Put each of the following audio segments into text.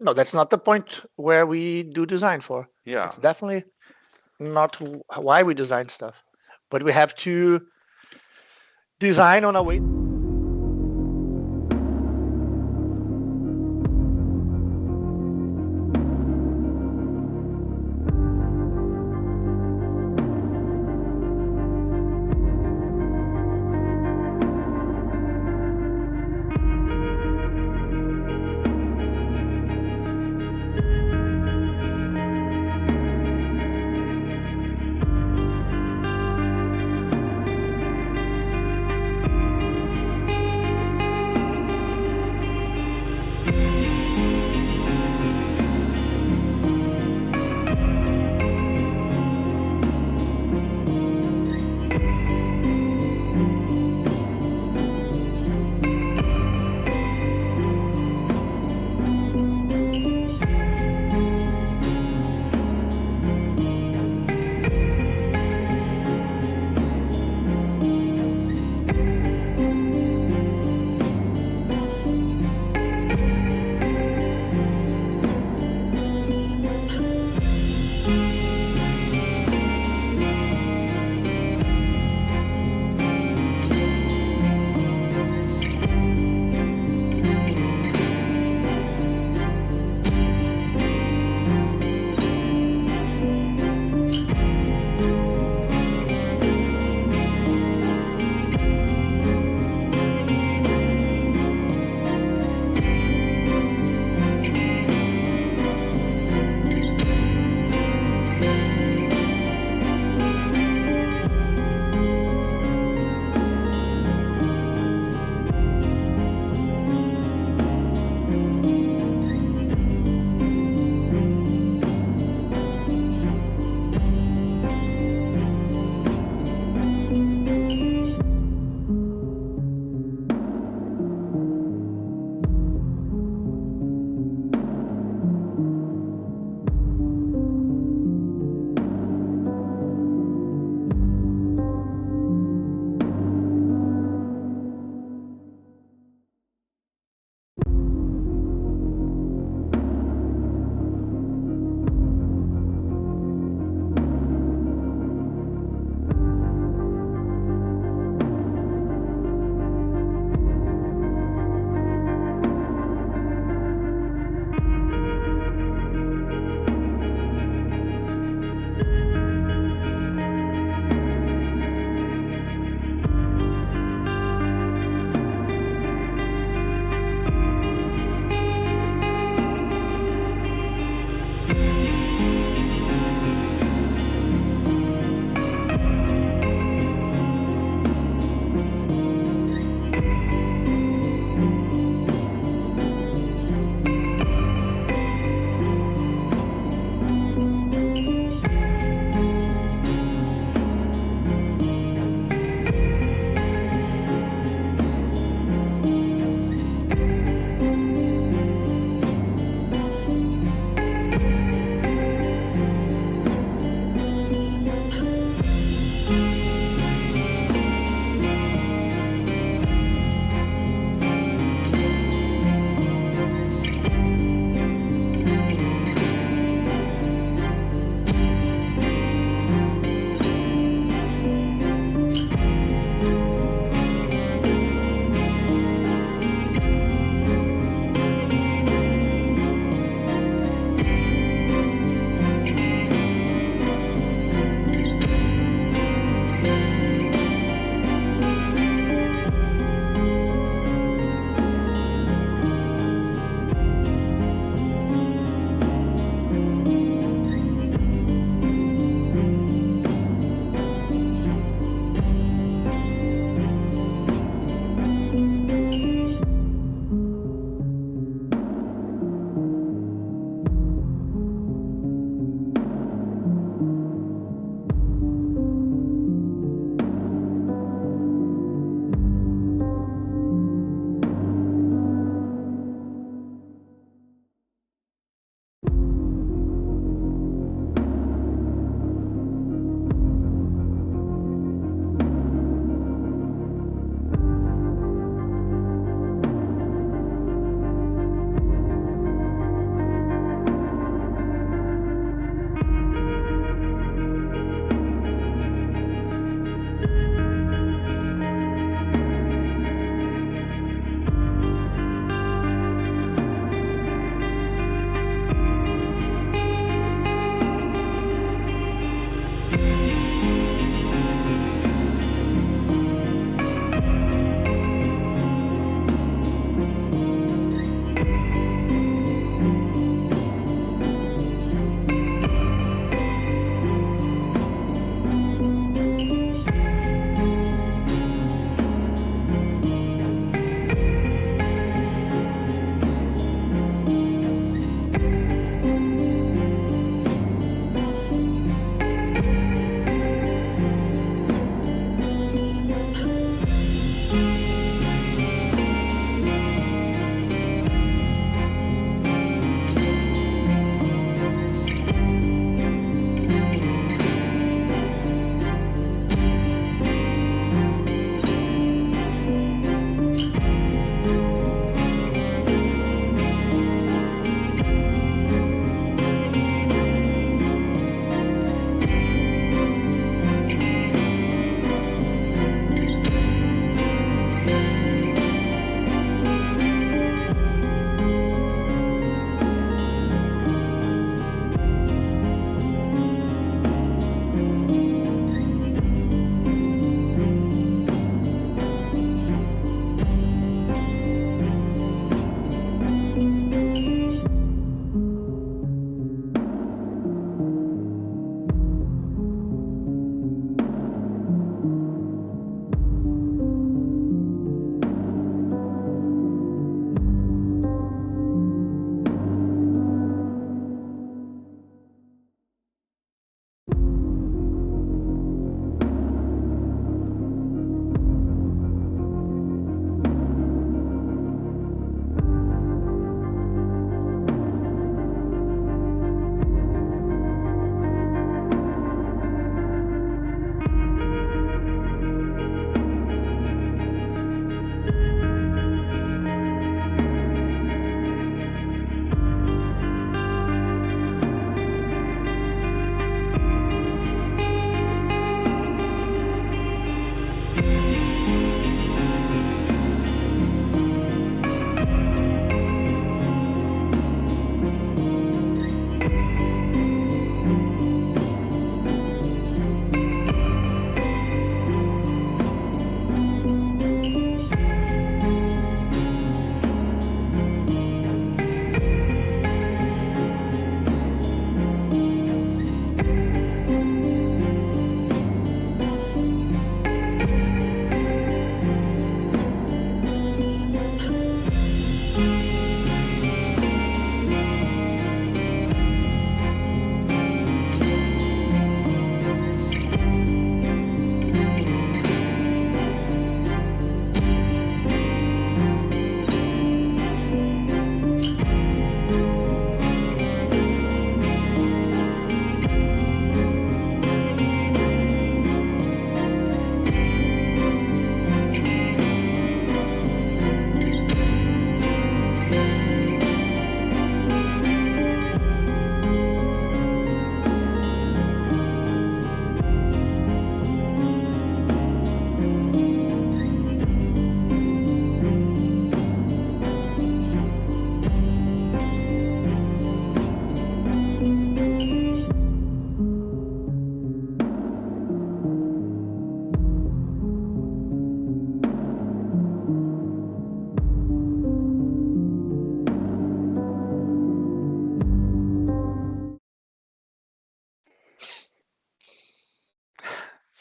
No, that's not the point where we do design for. Yeah. It's definitely not why we design stuff, but we have to design on a way.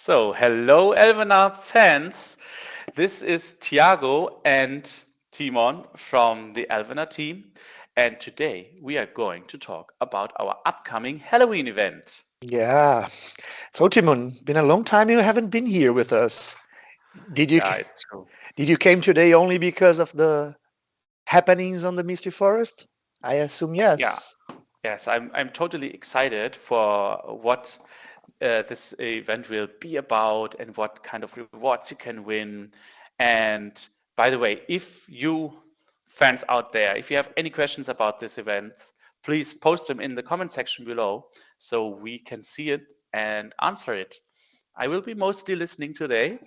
So, hello, Elvenar fans. This is Tiago and Timon from the Elvenar team. And today we are going to talk about our upcoming Halloween event. Yeah. So, Timon, been a long time you haven't been here with us. Did you Yeah, it's true. did you came today only because of the happenings on the Misty Forest? I assume Yeah, yes. yes, I'm totally excited for what this event will be about and what kind of rewards you can win. And by the way, if you fans out there, if you have any questions about this event, please post them in the comment section below so we can see it and answer it. I will be mostly listening today,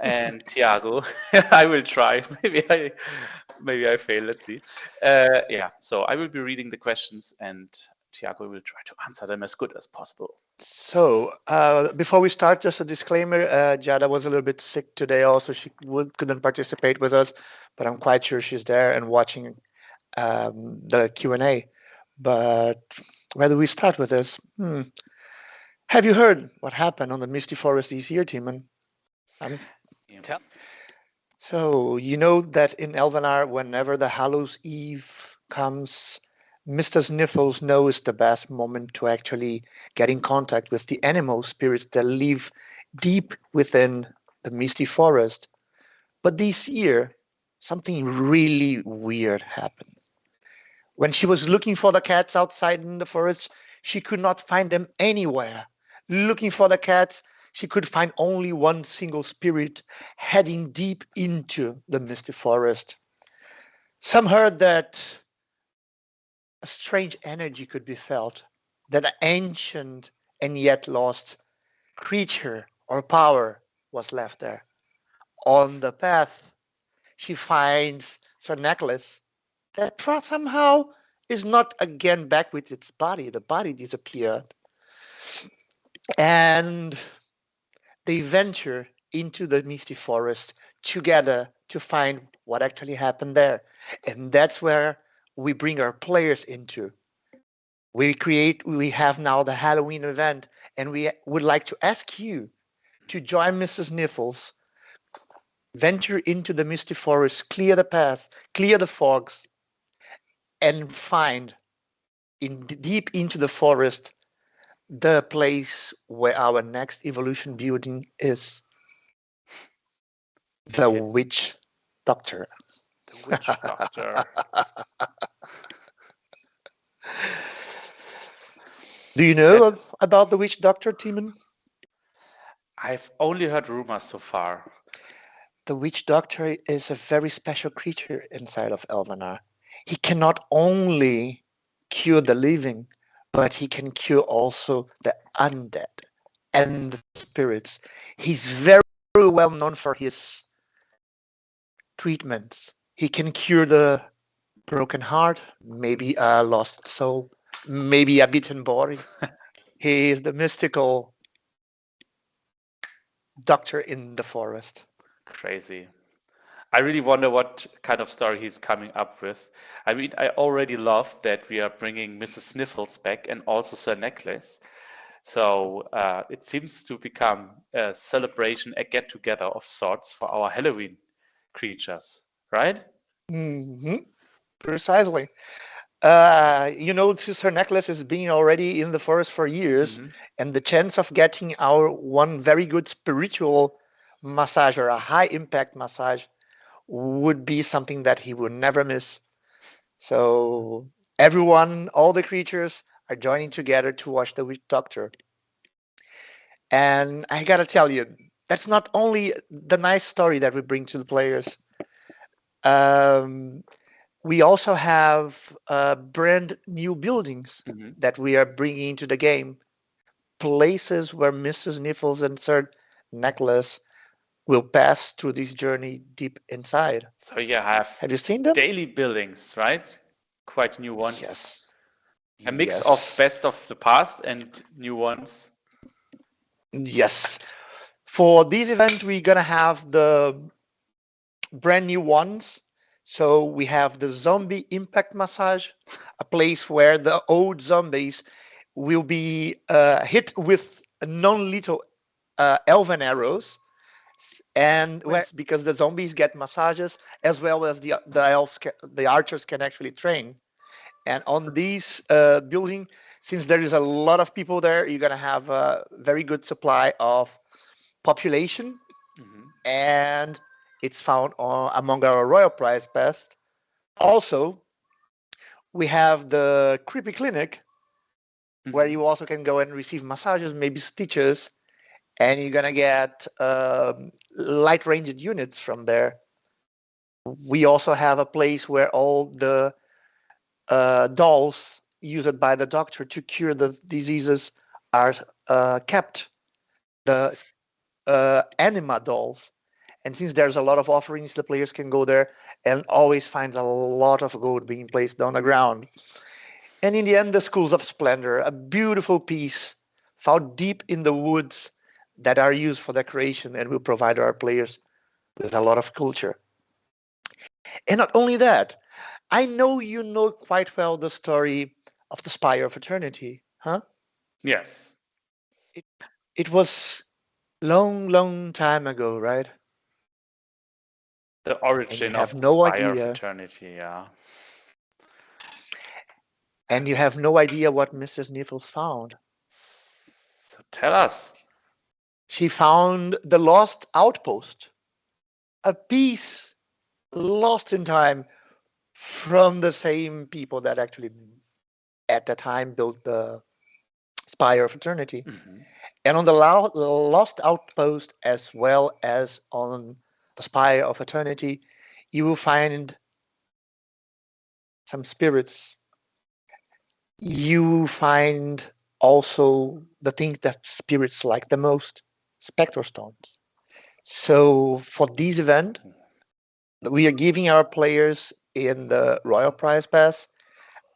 and Tiago, I will try. Maybe I fail. Let's see. Yeah, so I will be reading the questions, and Tiago will try to answer them as good as possible. So, before we start, just a disclaimer. Jada was a little bit sick today. Also, she couldn't participate with us, but I'm quite sure she's there and watching the Q&A. But where do we start with this? Have you heard what happened on the Misty Forest this year, Timon? Um, Yeah. so you know that in Elvenar, whenever the Hallows Eve comes, Mr. Sniffles knows the best moment to actually get in contact with the animal spirits that live deep within the Misty Forest. But this year, something really weird happened. When she was looking for the cats outside in the forest, she could not find them anywhere. Looking for the cats, she could find only one single spirit heading deep into the misty forest. Some heard that a strange energy could be felt, that an ancient and yet lost creature or power was left there. On the path, she finds Sir Necklace that somehow is not again back with its body. The body disappeared. And they venture into the misty forest together to find what actually happened there. And that's where we bring our players into. We have now the Halloween event, and we would like to ask you to join Mrs. Niffles, venture into the misty forest, clear the path, clear the fogs, and find deep into the forest the place where our next evolution building is, the Yeah, witch doctor. the witch doctor. Do you That know about the witch doctor, Timon? I've only heard rumors so far. The witch doctor is a very special creature inside of Elvenar. He cannot only cure the living, but he can cure also the undead and the spirits. He's very well known for his treatments. He can cure the broken heart, maybe a lost soul, maybe a beaten body. He is the mystical doctor in the forest. Crazy. I really wonder what kind of story he's coming up with. I mean, I already love that we are bringing Mrs. Sniffles back and also Sir Necklace. So it seems to become a celebration, a get together of sorts for our Halloween creatures, right? Hmm. Precisely. Sister Necklace has been already in the forest for years, Hmm. and the chance of getting our one very good spiritual massage or a high impact massage would be something that he would never miss. So, everyone, all the creatures are joining together to watch the witch doctor. And I gotta tell you, that's not only the nice story that we bring to the players. Um, we also have brand new buildings Hmm. that we are bringing into the game. Places where Mrs. Niffles and Sir Necklace will pass through this journey deep inside. So you have Have you seen them? daily buildings, right? Quite new ones. Yes. A mix of Yes. best of the past and new ones. Yes. For this event, we're gonna have the brand new ones. So we have the zombie impact massage, a place where the old zombies will be hit with non-lethal elven arrows, and because the zombies get massages as well as the archers can actually train. And on these building, since there is a lot of people there, you're gonna have a very good supply of population, Hmm. and it's found among our royal prize best. Also, we have the creepy clinic where Hmm. you also can go and receive massages, maybe stitches, and you're gonna get light ranged units from there. We also have a place where all the dolls used by the doctor to cure the diseases are kept. The anima dolls. And since there's a lot of offerings, the players can go there and always find a lot of gold being placed on the ground. And in the end, the Schools of Splendor, a beautiful piece found deep in the woods that are used for decoration and will provide our players with a lot of culture. And not only that, I know you know quite well the story of the Spire of Eternity, huh? Yes, It, it was long, long time ago, right? the And you origin have of the no Spire of idea, Eternity. Yeah. and you have no idea what Mrs. Niffles found. So tell us. She found the lost outpost, a piece lost in time from the same people that actually at the time built the Spire of Eternity. Hmm. And on the lost outpost, as well as on the Spire of Eternity, you will find some spirits. You find also the thing that spirits like the most, spectre stones. So for this event, we are giving our players in the Royal Prize Pass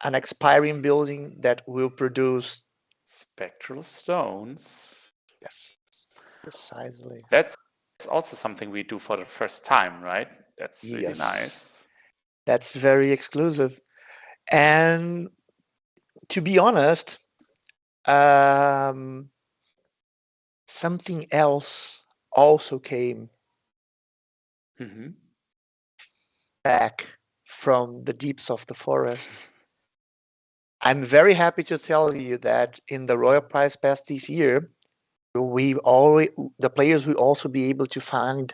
an expiring building that will produce. Spectral stones. Yes, precisely. That's also something we do for the first time, right? That's really Yes, nice. that's very exclusive. And to be honest, um, something else also came Hmm. back from the deeps of the forest. I'm very happy to tell you that in the Royal Prize Pass this year, we always the players will also be able to find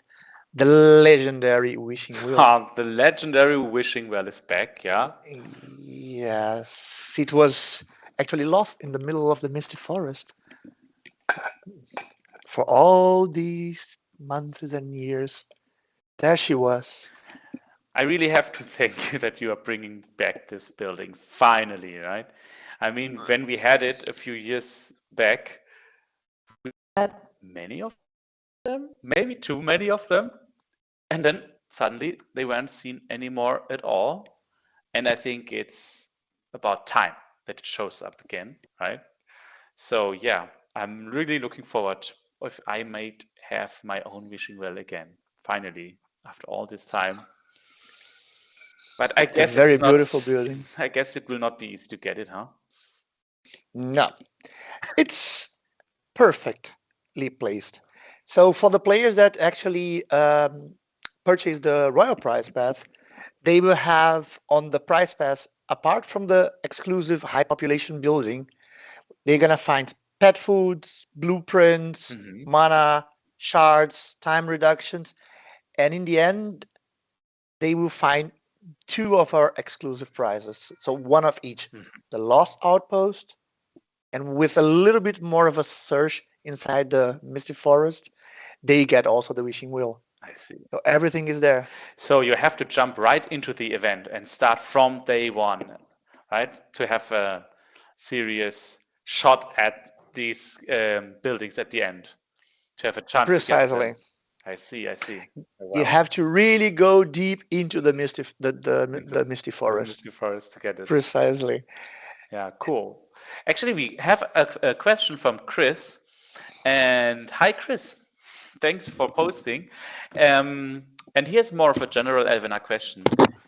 the legendary wishing wheel. The legendary wishing well is back, yeah? Yes, it was actually lost in the middle of the misty forest for all these months and years. There she was. I really have to thank you that you are bringing back this building finally, right? I mean, when we had it a few years back, had many of them, maybe too many of them, and then suddenly they weren't seen anymore at all. And I think it's about time that it shows up again, right? So yeah, I'm really looking forward if I might have my own wishing well again, finally, after all this time. But I It's a guess very it's not, beautiful building. I guess it will not be easy to get it, huh? No, it's perfectly placed. So for the players that actually purchase the Royal Prize Pass, they will have on the Prize Pass, apart from the exclusive high population building, they're gonna find pet foods, blueprints, Hmm. mana, shards, time reductions, and in the end, they will find two of our exclusive prizes. So one of each. The Lost Outpost, and with a little bit more of a search inside the Misty Forest, they get also the Wishing Wheel. I see. So everything is there. So you have to jump right into the event and start from day one, right? To have a serious shot at these buildings at the end, to have a chance to get Precisely. them. I see, I see. You Well, have to really go deep into the into Misty the Forest. Misty Forest to get it. Precisely. Yeah, cool. Actually, we have a question from Chris. And hi, Chris. Thanks for posting. And here's more of a general Elvenar question.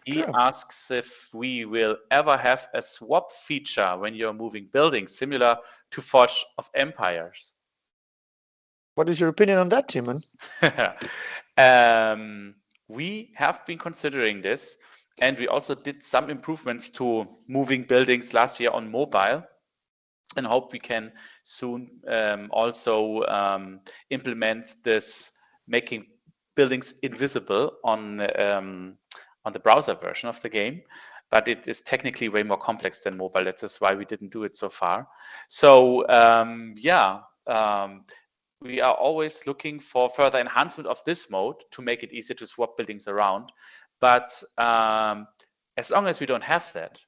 He Sure. asks if we will ever have a swap feature when you're moving buildings, similar to Forge of Empires. What is your opinion on that, Timon? um, we have been considering this, and we also did some improvements to moving buildings last year on mobile, and hope we can soon also implement this, making buildings invisible on the browser version of the game. But it is technically way more complex than mobile. That is why we didn't do it so far. So yeah, we are always looking for further enhancement of this mode to make it easier to swap buildings around. But as long as we don't have that,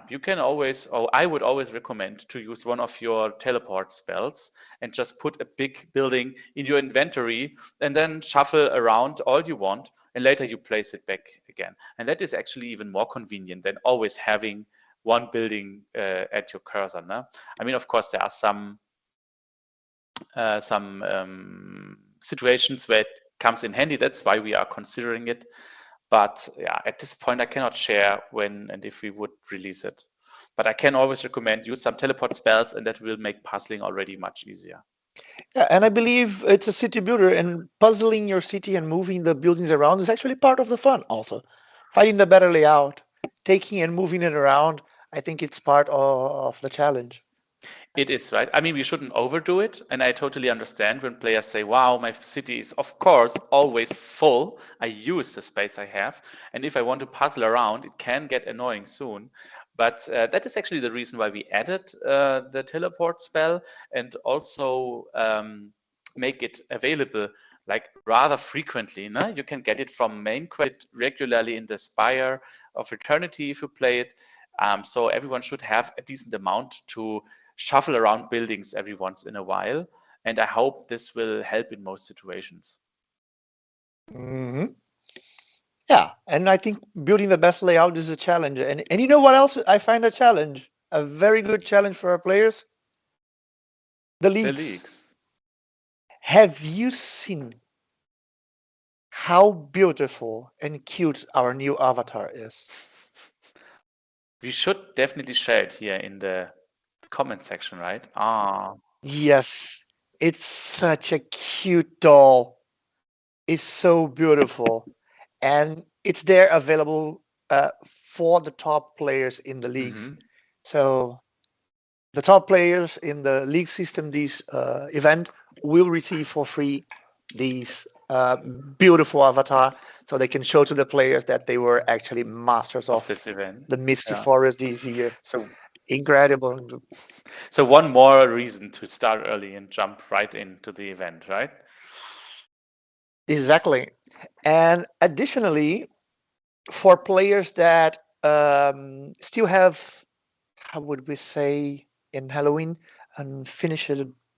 you can always, or I would always recommend to use one of your teleport spells and just put a big building in your inventory and then shuffle around all you want, and later you place it back again. And that is actually even more convenient than always having one building at your cursor. No? I mean, of course, there are some situations where it comes in handy. That's why we are considering it. But yeah, at this point, I cannot share when and if we would release it. But I can always recommend use some teleport spells, and that will make puzzling already much easier. Yeah, and I believe it's a city builder, and puzzling your city and moving the buildings around is actually part of the fun. Also, finding the better layout, taking and moving it around. I think it's part of the challenge. It is, right? I mean, we shouldn't overdo it. And I totally understand when players say, wow, my city is, of course, always full. I use the space I have. And if I want to puzzle around, it can get annoying soon. But that is actually the reason why we added the teleport spell, and also make it available like rather frequently. No? You can get it from main quest regularly in the Spire of Eternity if you play it. So everyone should have a decent amount to shuffle around buildings every once in a while. And I hope this will help in most situations. Hmm. Yeah, and I think building the best layout is a challenge. And you know what else I find a challenge? A very good challenge for our players? The The leagues. leagues. Have you seen how beautiful and cute our new avatar is? We should definitely share it here in the comment section, right? Ah, Yes, it's such a cute doll. It's so beautiful. And it's there available for the top players in the leagues. hmm. So the top players in the league system, this event, will receive for free these beautiful avatar, so they can show to the players that they were actually masters Of of this event. the Misty Yeah. Forest this year. So, Incredible. so one more reason to start early and jump right into the event, right? Exactly. And additionally, for players that still have, how would we say in Halloween, unfinished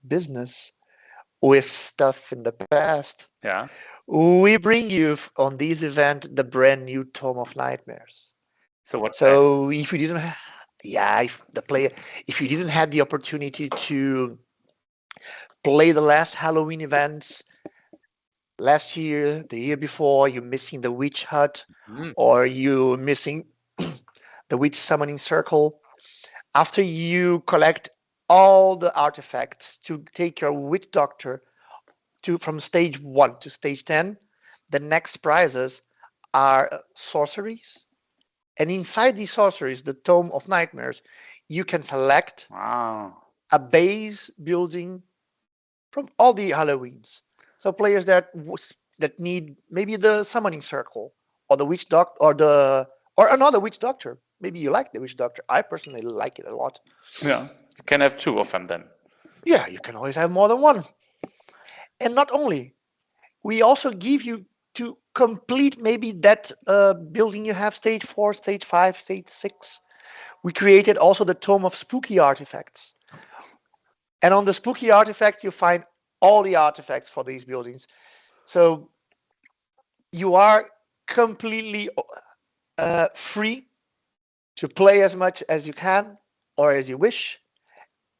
business with stuff in the past, Yeah. we bring you on this event the brand new Tome of Nightmares. So what's that? So if you didn't, yeah, if you didn't have the opportunity to play the last Halloween events last year, the year before, you're missing the Witch Hut, Mm, or you missing the Witch Summoning Circle. After you collect all the artifacts to take your Witch Doctor to from stage 1 to stage 10, the next prizes are sorceries. And inside these sorceries, the Tome of Nightmares, you can select wow. a base building from all the Halloweens. So players that need maybe the Summoning Circle, or the Witch Doctor, or another Witch Doctor. Maybe you like the Witch Doctor. I personally like it a lot. Yeah. You can have two of them then. Yeah, you can always have more than one. And not only, we also give you to complete maybe that building you have stage 4, stage 5, stage 6. We created also the Tome of Spooky Artifacts. And on the Spooky Artifact, you find all the artifacts for these buildings. So you are completely free to play as much as you can or as you wish,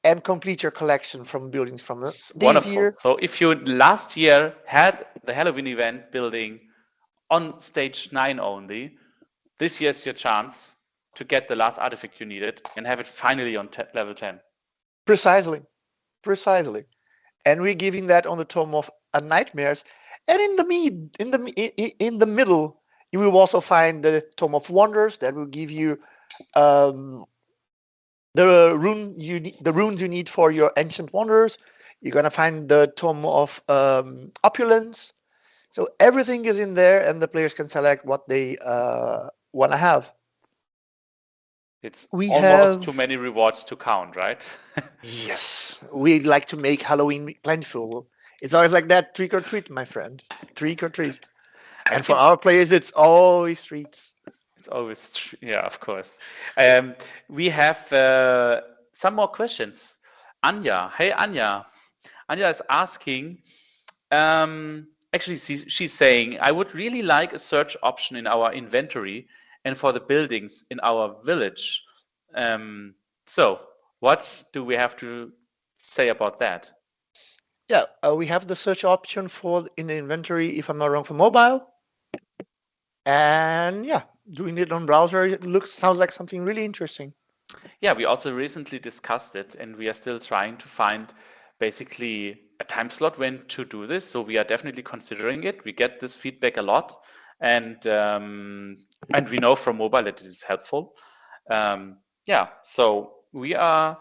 and complete your collection from buildings from It's this wonderful. year. So if you last year had the Halloween event building on stage 9 only, this year's your chance to get the last artifact you needed and have it finally on level 10. Precisely, precisely. and we're giving that on the tome of nightmares. And in the in the middle, you will also find the tome of wonders that will give you um, the runes you need for your ancient wonders. You're gonna find the tome of opulence. So everything is in there, and the players can select what they want to have. It's We almost too many have rewards to count, right? Yes, we like to make Halloween plentiful. It's always like that, trick or treat, my friend. Trick or treat. I And for think our players, it's always treats. it's always true. Yeah, of course. We have some more questions. Anya, hey Anya. Anya is asking, actually, she's saying, I would really like a search option in our inventory and for the buildings in our village. So, what do we have to say about that? Yeah, we have the search option for in the inventory, if I'm not wrong, for mobile. And yeah, doing it on browser it looks sounds like something really interesting. Yeah, we also recently discussed it, and we are still trying to find basically a time slot when to do this. So we are definitely considering it. We get this feedback a lot, and we know from mobile that it is helpful. Yeah, so we are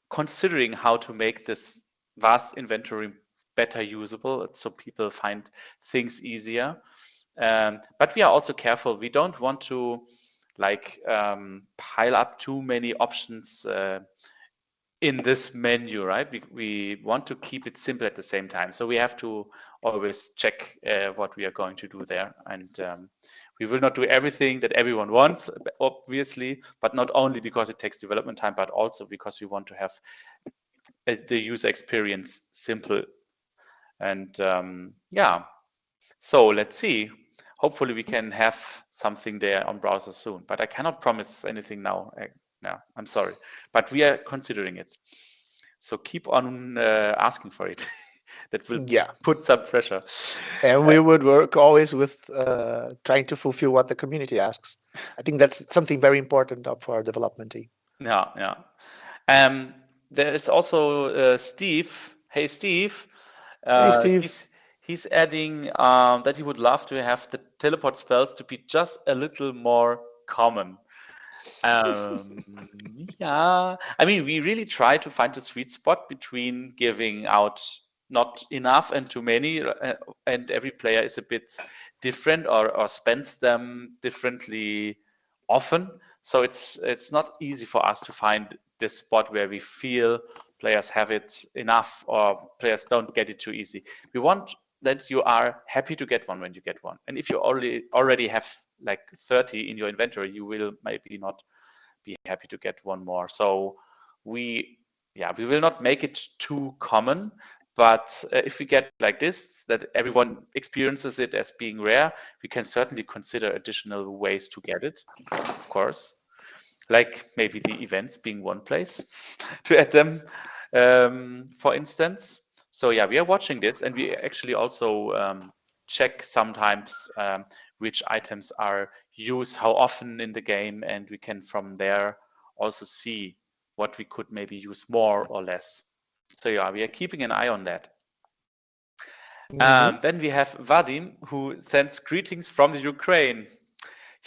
considering how to make this vast inventory better usable, so people find things easier. But we are also careful. We don't want to pile up too many options in this menu, right? We want to keep it simple at the same time. So we have to always check what we are going to do there. And we will not do everything that everyone wants, obviously, but not only because it takes development time, but also because we want to have the user experience simple. And yeah, so let's see. Hopefully, we can have something there on browser soon, but I cannot promise anything now. No, I'm sorry, but we are considering it. So keep on asking for it. That will Yeah, put some pressure. and Uh, we would work always with trying to fulfill what the community asks. I think that's something very important up for our development team. yeah, yeah. Um, there is also Steve. Hey, Steve. Hey, Uh, Steve. he's he's adding that he would love to have the teleport spells to be just a little more common. Um, yeah, I mean, we really try to find a sweet spot between giving out not enough and too many, and every player is a bit different or spends them differently often. So it's not easy for us to find this spot where we feel players have it enough or players don't get it too easy. We want that you are happy to get one when you get one, and if you already have like 30 in your inventory, you will maybe not be happy to get one more. So we, yeah, we will not make it too common, but if we get like this, that everyone experiences it as being rare, we can certainly consider additional ways to get it, of course, like maybe the events being one place to add them, for instance. So yeah, we are watching this, and we actually also check sometimes which items are used, how often in the game, and we can from there also see what we could maybe use more or less. So yeah, we are keeping an eye on that. Hmm. Then we have Vadim, who sends greetings from the Ukraine.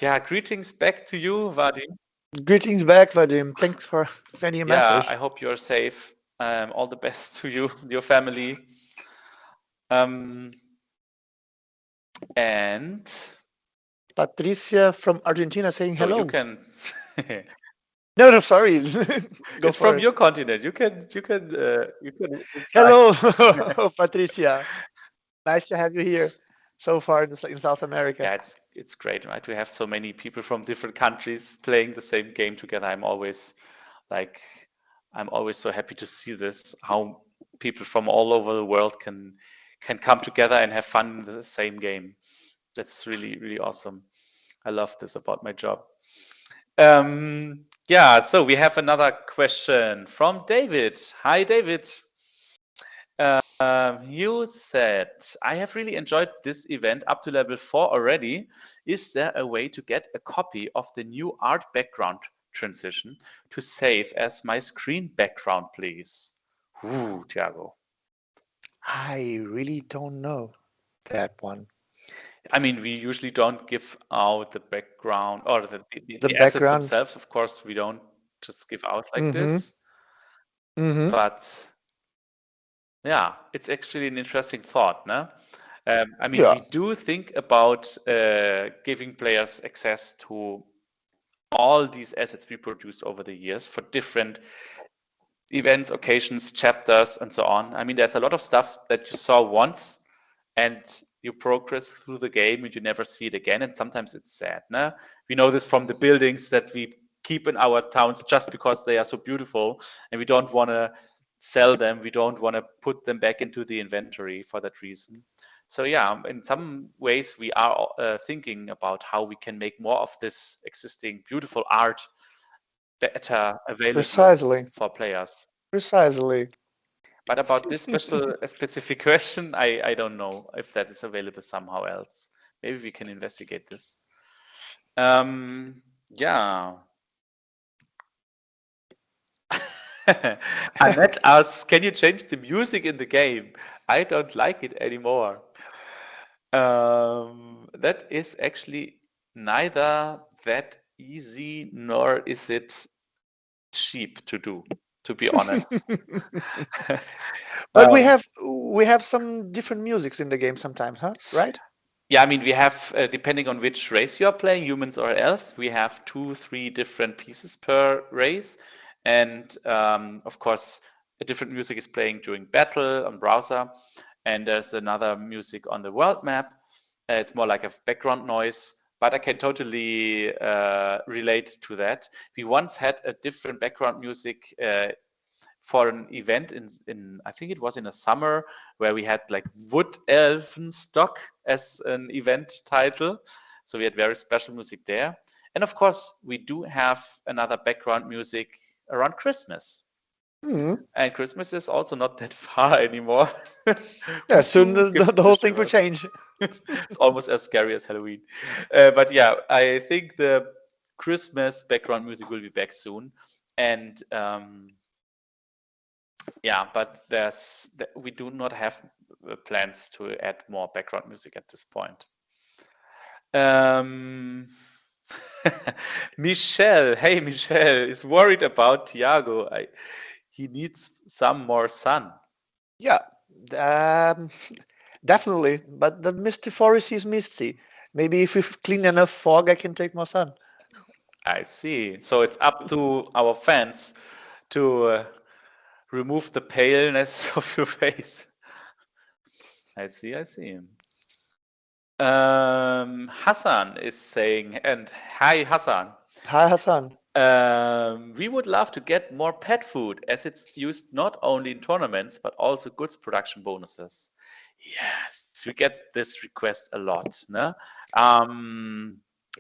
Yeah, greetings back to you, Vadim. Greetings back, Vadim. Thanks for sending a Yeah, message. I hope you're safe. All the best to you, your family. Um, and Patricia from Argentina saying so you hello. can. No, no, sorry. Go It's for from it. your continent. You can reply. Hello, Patricia. Nice to have you here so far in South America. Yeah, it's great, right? We have so many people from different countries playing the same game together. Like, I'm always so happy to see this, how people from all over the world can come together and have fun in the same game. That's really, really awesome. I love this about my job. Yeah, so we have another question from David. Hi, David. You said, I have really enjoyed this event up to level 4 already. Is there a way to get a copy of the new art background transition to save as my screen background, please? Ooh, Thiago. I really don't know that one. I mean, we usually don't give out the background or The the assets background. themselves. Of course, we don't just give out like Mm-hmm. this. Mm-hmm. But yeah, it's actually an interesting thought, no? I mean, Yeah. we do think about giving players access to all these assets we produced over the years for different events, occasions, chapters, and so on. I mean, there's a lot of stuff that you saw once and you progress through the game and you never see it again. And sometimes it's sad. No? We know this from the buildings that we keep in our towns just because they are so beautiful and we don't want to sell them. We don't want to put them back into the inventory for that reason. So yeah, in some ways we are thinking about how we can make more of this existing beautiful art better available Precisely. for players. Precisely. But about this specific question, I don't know if that is available somehow else. Maybe we can investigate this. Yeah. Annette asks, can you change the music in the game? I don't like it anymore. That is actually neither that easy nor is it cheap to do, to be honest. But Um, we have some different musics in the game sometimes, huh? Right? Yeah, I mean, we have, depending on which race you are playing, humans or elves, we have two, three different pieces per race. And of course, a different music is playing during battle on browser. And there's another music on the world map. It's more like a background noise, but I can totally relate to that. We once had a different background music for an event in I think it was in a summer where we had like Wood Elfen Stock as an event title. So we had very special music there. And of course, we do have another background music around Christmas. Hmm. And Christmas is also not that far anymore. Yeah, soon Woohoo, gives me the the whole thing will shivers. change. It's almost as scary as Halloween. But yeah, I think the Christmas background music will be back soon. And yeah, but we do not have plans to add more background music at this point. Um, Michelle, hey Michelle, is worried about Tiago. He needs some more sun. Yeah, um, definitely. But the misty forest is misty. Maybe if we clean enough fog, I can take my son. I see. So it's up to our fans to remove the paleness of your face. I see, I see. Hassan is saying, and hi Hassan. Hi, Hassan. We would love to get more pet food as it's used not only in tournaments but also goods production bonuses. Yes, we get this request a lot, no?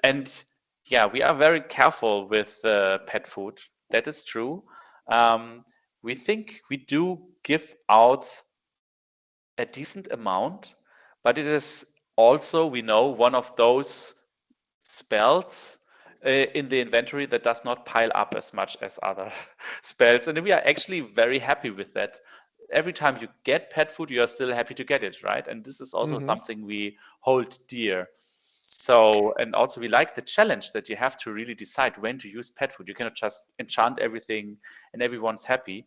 And yeah, we are very careful with pet food. That is true. Um, we think we do give out a decent amount, but it is also, we know, one of those spells in the inventory that does not pile up as much as other spells. And we are actually very happy with that. Every time you get pet food, you are still happy to get it, right? And this is also Hmm. something we hold dear. So, and also we like the challenge that you have to really decide when to use pet food. You cannot just enchant everything and everyone's happy.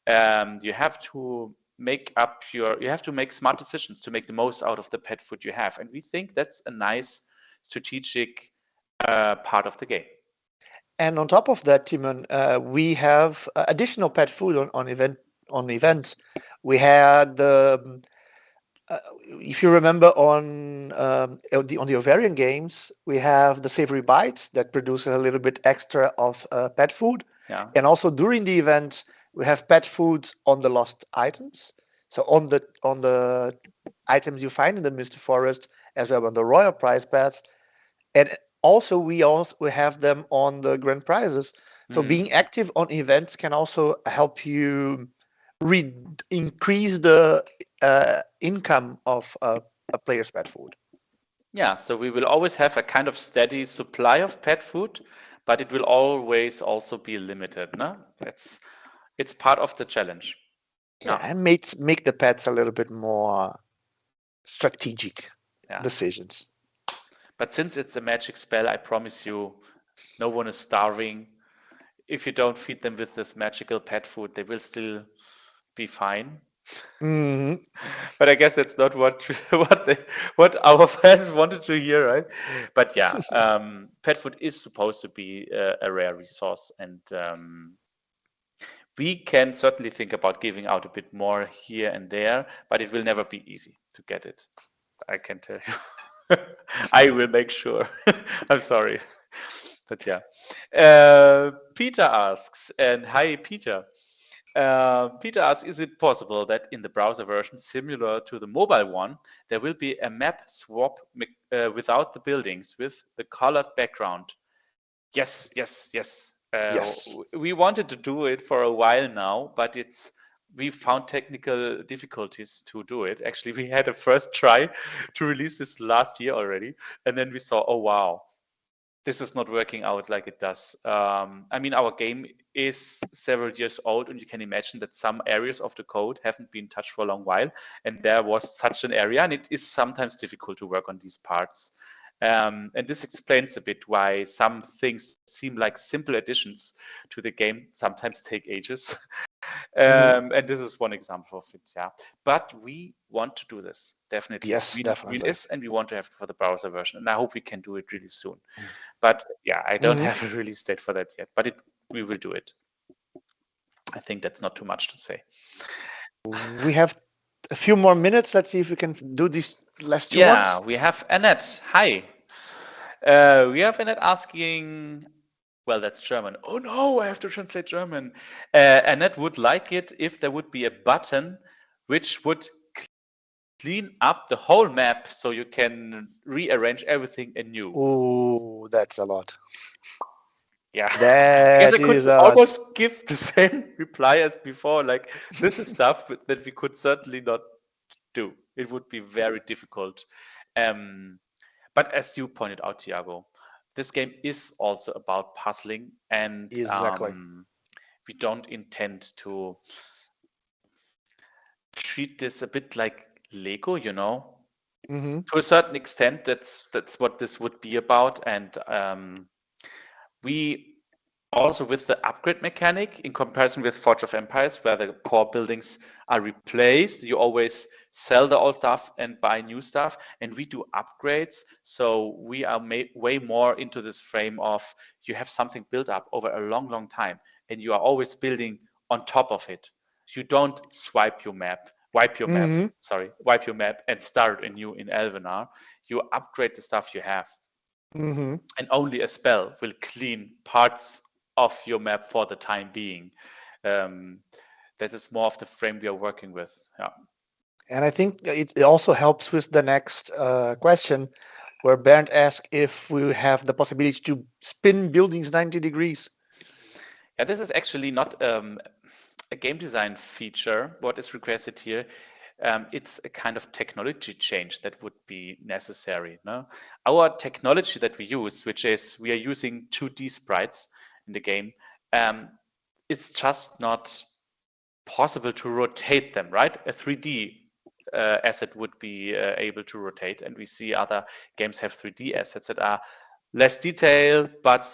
You have to you have to make smart decisions to make the most out of the pet food you have. And we think that's a nice strategic part of the game. And on top of that, Timon, we have additional pet food on events. We had the uh, if you remember on the ovarian games, we have the savory bites that produce a little bit extra of pet food, Yeah. and also during the event we have pet food on the lost items. So on the items you find in the Misty Forest, as well on the Royal Prize Path, and also we have them on the grand prizes. So Mhm. being active on events can also help you increase the income of a player's pet food. Yeah, so we will always have a kind of steady supply of pet food, but it will always also be limited, no? It's part of the challenge. Yeah, and make the pets a little bit more strategic Yeah. decisions. But since it's a magic spell, I promise you, no one is starving. If you don't feed them with this magical pet food, they will still be fine. Hmm. But I guess that's not what what our fans wanted to hear, right? But yeah, pet food is supposed to be a rare resource, and we can certainly think about giving out a bit more here and there, but it will never be easy to get it. I can tell you. I will make sure. I'm sorry. But yeah. Peter asks, and hi, Peter. Peter asks, is it possible that in the browser version, similar to the mobile one, there will be a map swap without the buildings with the colored background? Yes, yes, yes. Yes. We wanted to do it for a while now, but we found technical difficulties to do it. Actually, we had a first try to release this last year already, and then we saw, oh wow, this is not working out like it does. I mean, our game is several years old, and you can imagine that some areas of the code haven't been touched for a long while, and there was such an area, and it is sometimes difficult to work on these parts. And this explains a bit why some things seem like simple additions to the game sometimes take ages. Hmm. And this is one example of it, yeah. But we want to do this, definitely. Yes, We definitely. this, and we want to have it for the browser version, and I hope we can do it really soon. But yeah, I don't Hmm. have a release date for that yet, but we will do it. I think that's not too much to say. We have a few more minutes. Let's see if we can do these last two Yeah, ones. we have Annette. Hi. We have Annette asking, well, that's German. Oh no, I have to translate German. Annette would like it if there would be a button which would clean up the whole map so you can rearrange everything anew. Oh, that's a lot. Yeah, I guess I That could is a lot. almost give the same reply as before. Like, this is stuff that we could certainly not do. It would be very difficult. Um, but as you pointed out, Tiago, this game is also about puzzling, and Exactly. we don't intend to treat this a bit like Lego, you know? Hmm. To a certain extent, that's what this would be about, and we also with the upgrade mechanic in comparison with Forge of Empires, where the core buildings are replaced, you always sell the old stuff and buy new stuff, and we do upgrades. So we are way more into this frame of you have something built up over a long, long time, and you are always building on top of it. You don't Hmm. wipe your map and start anew in Elvenar. You upgrade the stuff you have, Hmm. and only a spell will clean parts of your map for the time being. Um, that is more of the frame we are working with. Yeah. And I think it also helps with the next question, where Bernd asked if we have the possibility to spin buildings 90 degrees. Yeah, this is actually not a game design feature. What is requested here? It's a kind of technology change that would be necessary. No? Our technology that we use, which is we are using 2D sprites in the game, um, it's just not possible to rotate them, right? A 3D asset would be able to rotate, and we see other games have 3D assets that are less detailed, but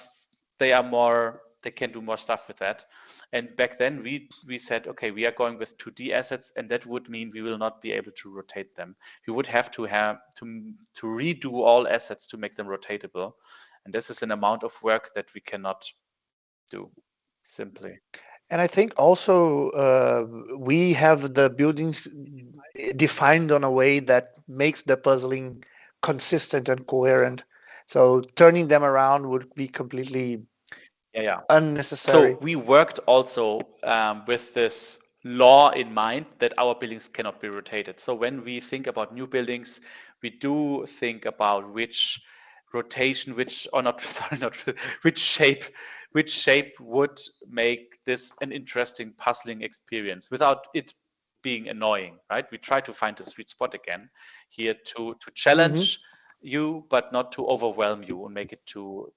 they can do more stuff with that. And back then we said, okay, we are going with 2D assets, and that would mean we will not be able to rotate them. We would have to redo all assets to make them rotatable, and this is an amount of work that we cannot do simply. And I think also we have the buildings defined on a way that makes the puzzling consistent and coherent. So turning them around would be completely Yeah, yeah. unnecessary. So we worked also with this law in mind that our buildings cannot be rotated. So when we think about new buildings, we do think about which rotation, which or not, sorry, not which shape would make this an interesting puzzling experience without it being annoying, right? We try to find the sweet spot again here to Hmm. challenge you, but not to overwhelm you and make it too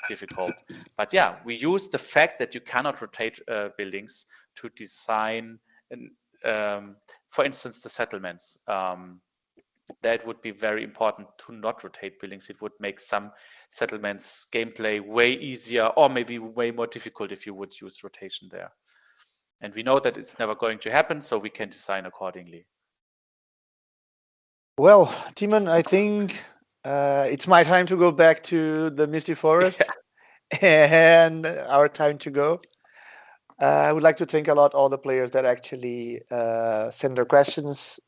difficult. But yeah, we use the fact that you cannot rotate buildings to design for instance, the settlements. That would be very important to not rotate buildings. It would make some settlements gameplay way easier, or maybe way more difficult if you would use rotation there. And we know that it's never going to happen, so we can design accordingly. Well, Timon, I think it's my time to go back to the Misty Yeah, Forest and our time to go. I would like to thank a lot all the players that actually sent their questions.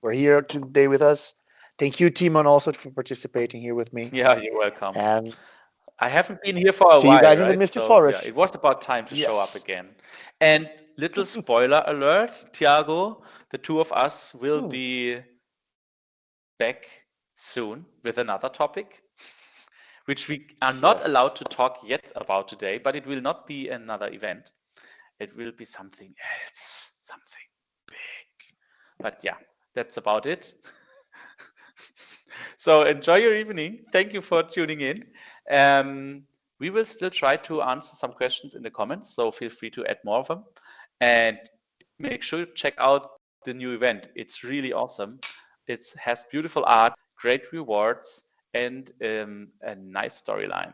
Were here today with us. Thank you, Timon, also for participating here with me. yeah, you're welcome. And I haven't been here for a see you while, guys in the right? Misty So yeah, Forest. it was about time to show up Yes. again. And little spoiler alert, Thiago, the two of us will Hmm. be back soon with another topic, which we are not allowed Yes. to talk yet about today, but it will not be another event. It will be something else, something big. But yeah, that's about it. So enjoy your evening. Thank you for tuning in. Um, we will still try to answer some questions in the comments, so feel free to add more of them. And make sure you check out the new event. It's really awesome. It has beautiful art, great rewards, and a nice storyline.